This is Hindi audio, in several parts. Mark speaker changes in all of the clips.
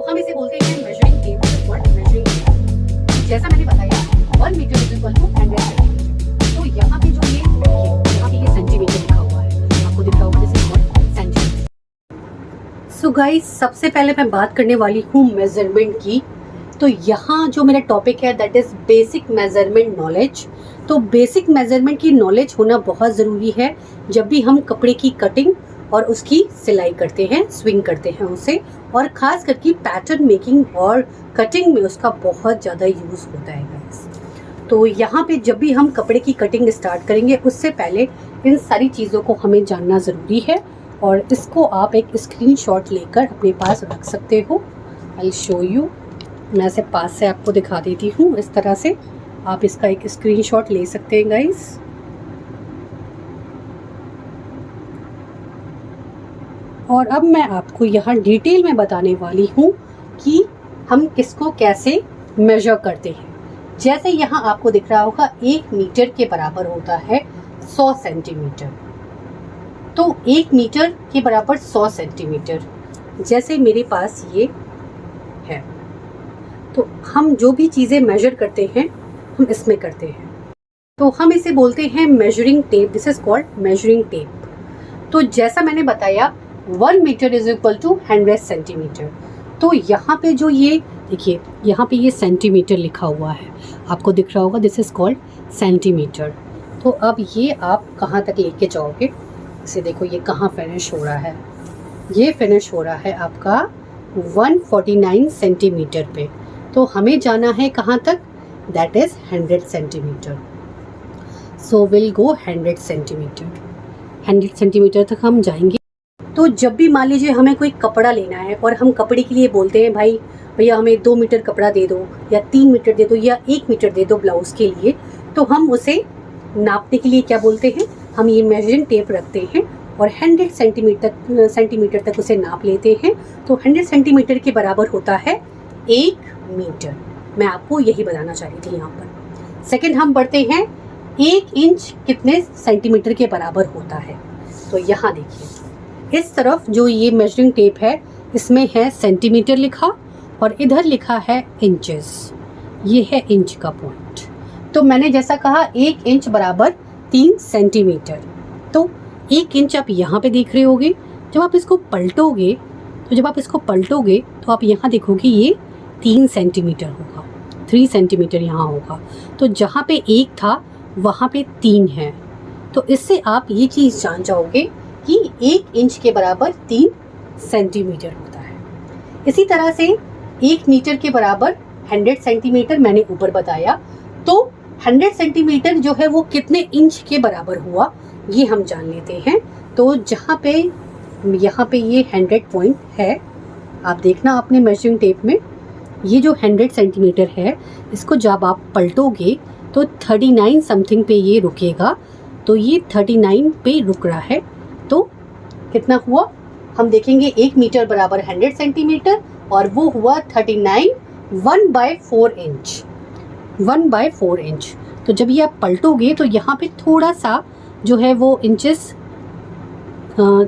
Speaker 1: हम इसे बोलते हैं मेजरिंग टेप और मेजरिंग टेप। जैसा मैंने बताया 1 metre is equal to 100 centimetre. तो यहाँ पे जो ये देखिए यहाँ पे ये सेंटीमीटर लिखा हुआ है, आपको दिख रहा होगा this is called centimetre. So guys, सबसे पहले मैं बात करने वाली हूँ मेजरमेंट की। तो यहाँ जो मेरा टॉपिक है that is basic measurement knowledge. तो बेसिक मेजरमेंट की नॉलेज होना बहुत ज़रूरी है जब भी हम कपड़े की कटिंग और उसकी सिलाई करते हैं, स्विंग करते हैं उसे, और ख़ास करके पैटर्न मेकिंग और कटिंग में उसका बहुत ज़्यादा यूज़ होता है गाइस। तो यहाँ पे जब भी हम कपड़े की कटिंग स्टार्ट करेंगे उससे पहले इन सारी चीज़ों को हमें जानना ज़रूरी है, और इसको आप एक स्क्रीनशॉट लेकर अपने पास रख सकते हो। आई शो यू, मैं इसे पास से आपको दिखा देती हूँ। इस तरह से आप इसका एक स्क्रीनशॉट ले सकते हैं गाइस। और अब मैं आपको यहाँ डिटेल में बताने वाली हूँ कि हम किसको कैसे मेजर करते हैं। जैसे यहाँ आपको दिख रहा होगा 1 मीटर के बराबर होता है 100 सेंटीमीटर। तो 1 मीटर के बराबर 100 सेंटीमीटर, जैसे मेरे पास ये है, तो हम जो भी चीज़ें मेजर करते हैं हम इसमें करते हैं। तो हम इसे बोलते हैं measuring tape. This is called measuring tape. तो जैसा मैंने बताया 1 metre is equal to 100 centimetre. तो यहाँ पे जो ये देखिए, यहाँ पे ये सेंटीमीटर लिखा हुआ है, आपको दिख रहा होगा दिस इज कॉल्ड सेंटीमीटर। तो अब ये आप कहाँ तक लेके जाओगे, इसे देखो ये कहाँ फिनिश हो रहा है। ये फिनिश हो रहा है आपका 149 सेंटीमीटर पे। तो हमें जाना है कहाँ तक, that is 100 centimetre. So will go 100 centimetre. 100 centimetre तक हम जाएंगे। तो जब भी मान लीजिए हमें कोई कपड़ा लेना है और हम कपड़े के लिए बोलते हैं भाई भैया हमें 2 मीटर कपड़ा दे दो, या 3 मीटर दे दो, या 1 मीटर दे दो ब्लाउज के लिए, तो हम उसे नापने के लिए क्या बोलते हैं, हम ये मेजरिंग टेप रखते हैं और 100 सेंटीमीटर तक उसे नाप लेते हैं। तो 100 सेंटीमीटर के बराबर होता है 1 मीटर। मैं आपको यही बताना चाह रही थी यहाँ पर। सेकंड हम बढ़ते हैं 1 इंच कितने सेंटीमीटर के बराबर होता है। तो यहाँ देखिए इस तरफ जो ये मेजरिंग टेप है इसमें है सेंटीमीटर लिखा और इधर लिखा है इंचेस। ये है इंच का पॉइंट। तो मैंने जैसा कहा 1 इंच बराबर 3 सेंटीमीटर। तो 1 इंच आप यहाँ पे देख रहे होगे। जब आप इसको पलटोगे तो आप यहाँ देखोगे ये 3 सेंटीमीटर होगा, 3 सेंटीमीटर यहाँ होगा। तो जहाँ पे 1 था वहाँ पे 3 है। तो इससे आप ये चीज़ जान जाओगे कि 1 इंच के बराबर 3 सेंटीमीटर होता है। इसी तरह से 1 मीटर के बराबर 100 सेंटीमीटर मैंने ऊपर बताया। तो 100 सेंटीमीटर जो है वो कितने इंच के बराबर हुआ ये हम जान लेते हैं। तो जहाँ पे यहाँ पे ये 100 पॉइंट है, आप देखना अपने मेजरिंग टेप में ये जो 100 सेंटीमीटर है इसको जब आप पलटोगे तो 39 समथिंग पे ये रुकेगा। तो ये 39 पे रुक रहा है। तो कितना हुआ हम देखेंगे, 1 मीटर बराबर 100 सेंटीमीटर और वो हुआ 39 1/4 इंच, 1/4 इंच। तो जब ये आप पलटोगे तो यहाँ पे थोड़ा सा जो है वो इंचेस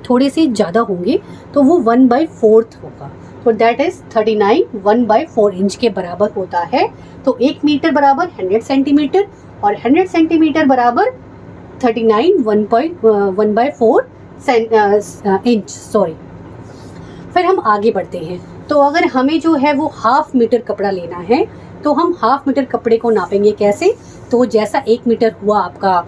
Speaker 1: थोड़े से ज़्यादा होंगे, तो वो 1/4 होगा। तो दैट इज 39 1/4 इंच के बराबर होता है। तो 1 मीटर बराबर 100 सेंटीमीटर और 100 सेंटीमीटर बराबर 39 1/4 इंच, सॉरी। फिर हम आगे बढ़ते हैं। तो अगर हमें जो है वो 1/2 मीटर कपड़ा लेना है तो हम 1/2 मीटर कपड़े को नापेंगे कैसे। तो जैसा 1 मीटर हुआ आपका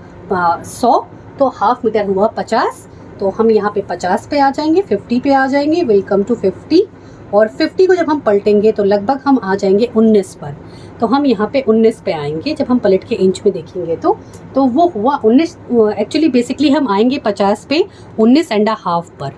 Speaker 1: 100, तो 1/2 मीटर हुआ 50। तो हम यहाँ पे 50 पे आ जाएंगे, 50 पे आ जाएंगे, वेलकम टू 50। और 50 को जब हम पलटेंगे तो लगभग हम आ जाएंगे 19 पर। तो हम यहाँ पे 19 पे आएंगे जब हम पलट के इंच में देखेंगे तो वो हुआ 19। एक्चुअली बेसिकली हम आएंगे 50 पे 19.5 पर।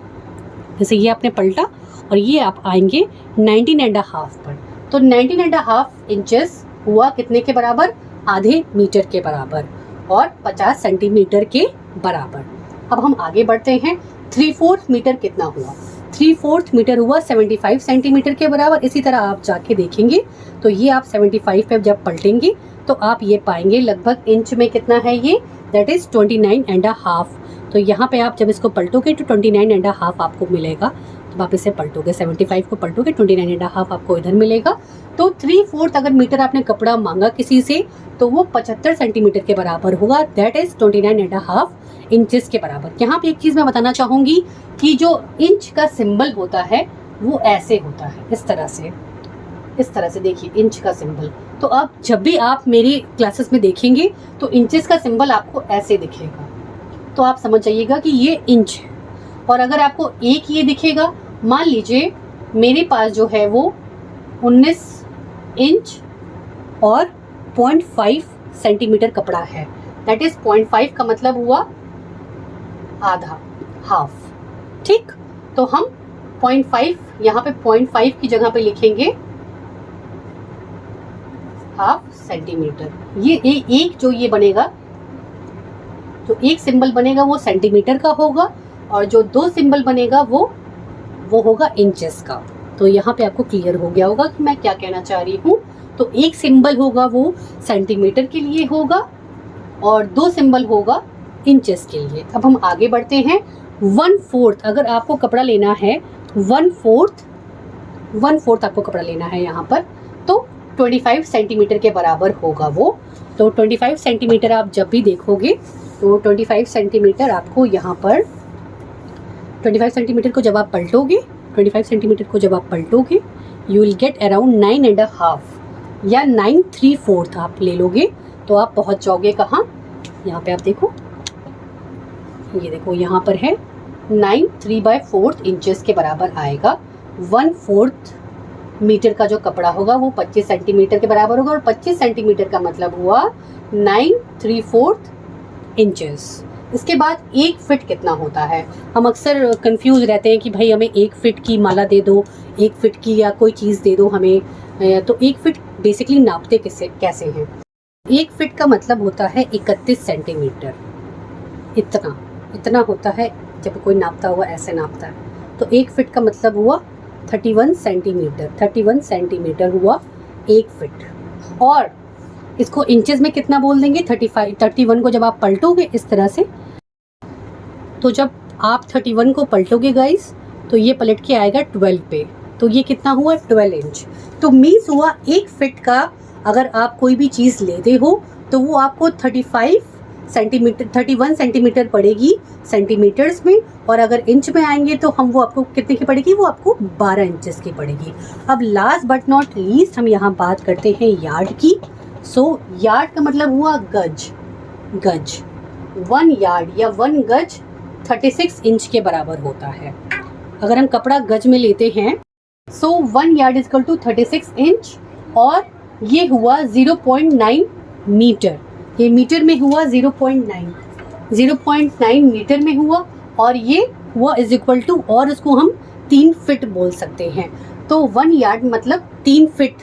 Speaker 1: जैसे ये आपने पलटा और ये आप आएंगे 19.5 पर। तो 19.5 इंचेस हुआ कितने के बराबर, आधे मीटर के बराबर और 50 सेंटीमीटर के बराबर। अब हम आगे बढ़ते हैं। 3/4 मीटर कितना हुआ, 3/4 मीटर हुआ 75 सेंटीमीटर के बराबर। इसी तरह आप जाके देखेंगे तो ये आप 75 पे जब पलटेंगे तो आप ये पाएंगे लगभग इंच में कितना है ये, दैट इज 29.5। तो यहाँ पे आप जब इसको पलटोगे तो 29.5 आपको मिलेगा। अब आप इसे पलटोगे, 75 को पलटोगे 29.5 आपको इधर मिलेगा। तो 3/4 अगर मीटर आपने कपड़ा मांगा किसी से तो वो 75 सेंटीमीटर के बराबर होगा, दैट इज 29.5 इंचेस के बराबर। यहाँ पे एक चीज़ मैं बताना चाहूँगी कि जो इंच का सिंबल होता है वो ऐसे होता है, इस तरह से देखिए इंच का सिंबल। तो अब जब भी आप मेरी क्लासेस में देखेंगे तो इंचेस का सिंबल आपको ऐसे दिखेगा, तो आप समझ जाइएगा कि ये इंच है। और अगर आपको एक ये दिखेगा, मान लीजिए मेरे पास जो है वो 19 इंच और 0.5 सेंटीमीटर कपड़ा है, दैट इज 0.5 का मतलब हुआ आधा, हाफ, ठीक। तो हम 0.5 यहाँ पे 0.5 की जगह पे लिखेंगे हाफ सेंटीमीटर। ये एक जो ये बनेगा, जो एक सिंबल बनेगा वो सेंटीमीटर का होगा और जो दो सिंबल बनेगा वो होगा इंचेस का। तो यहाँ पे आपको क्लियर हो गया होगा कि मैं क्या कहना चाह रही हूँ। तो एक सिंबल होगा वो सेंटीमीटर के लिए होगा और दो सिंबल होगा इंचेस के लिए। अब हम आगे बढ़ते हैं। 1/4 अगर आपको कपड़ा लेना है, 1/4 आपको कपड़ा लेना है यहाँ पर, तो 25 सेंटीमीटर के बराबर होगा वो। तो 25 सेंटीमीटर आप जब भी देखोगे तो 25 सेंटीमीटर आपको यहाँ पर 25 सेंटीमीटर को जब आप पलटोगे, 25 सेंटीमीटर को जब आप पलटोगे यू विल गेट अराउंड 9.5 या 9/3 आप ले लोगे तो आप पहुँच जाओगे कहाँ। यहाँ पे आप देखो, ये देखो यहाँ पर है 9/3/4 इंचेस के बराबर आएगा। 1/4 मीटर का जो कपड़ा होगा वो 25 सेंटीमीटर के बराबर होगा और 25 सेंटीमीटर का मतलब हुआ 9/3/4 इंचेस। इसके बाद एक फिट कितना होता है, हम अक्सर कंफ्यूज रहते हैं कि भाई हमें एक फिट की माला दे दो, एक फिट की या कोई चीज़ दे दो हमें। तो एक फिट बेसिकली नापते कैसे हैं। एक फिट का मतलब होता है 31 सेंटीमीटर, इतना होता है। जब कोई नापता हुआ ऐसे नापता है तो एक फिट का मतलब हुआ 31 सेंटीमीटर। 31 सेंटीमीटर हुआ एक फिट। और इसको इंचेस में कितना बोल देंगे, 31 को जब आप पलटोगे इस तरह से, तो जब आप 31 को पलटोगे गाइस तो ये पलट के आएगा 12 पे, तो ये कितना हुआ 12 इंच। तो मीन्स हुआ एक फिट का अगर आप कोई भी चीज़ लेते हो तो वो आपको 31 सेंटीमीटर पड़ेगी सेंटीमीटर्स में, और अगर इंच में आएंगे तो हम वो आपको कितने की पड़ेगी, वो आपको 12 इंचेस की पड़ेगी। अब लास्ट बट नॉट लीस्ट हम यहाँ बात करते हैं यार्ड की। सो यार्ड का मतलब हुआ गज। 1 यार्ड या 1 गज 36 इंच के बराबर होता है। अगर हम कपड़ा गज में लेते हैं so 1 yard is equal to 36 inch और ये हुआ 0.9 मीटर। ये मीटर में हुआ 0.9 मीटर में हुआ और ये हुआ इज इक्वल टू, और इसको हम 3 फिट बोल सकते हैं। तो 1 यार्ड मतलब 3 फिट।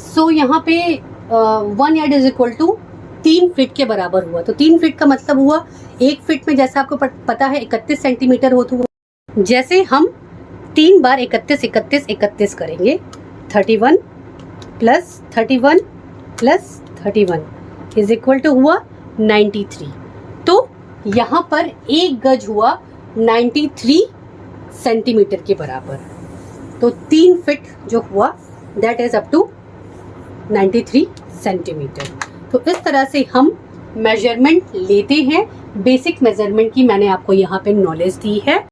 Speaker 1: सो यहाँ पे 1 yard is equal to 3 feet के बराबर हुआ। तो 3 फिट का मतलब हुआ एक फिट में, जैसा आपको पता है 31 सेंटीमीटर होता है, जैसे हम 3 बार 31 करेंगे, 31 plus 31 plus 31 is equal to हुआ 93। तो यहाँ पर एक गज हुआ 93 सेंटीमीटर के बराबर। तो 3 फिट जो हुआ that is up to 93 centimetre. तो इस तरह से हम मेजरमेंट लेते हैं। बेसिक मेजरमेंट की मैंने आपको यहाँ पे नॉलेज दी है।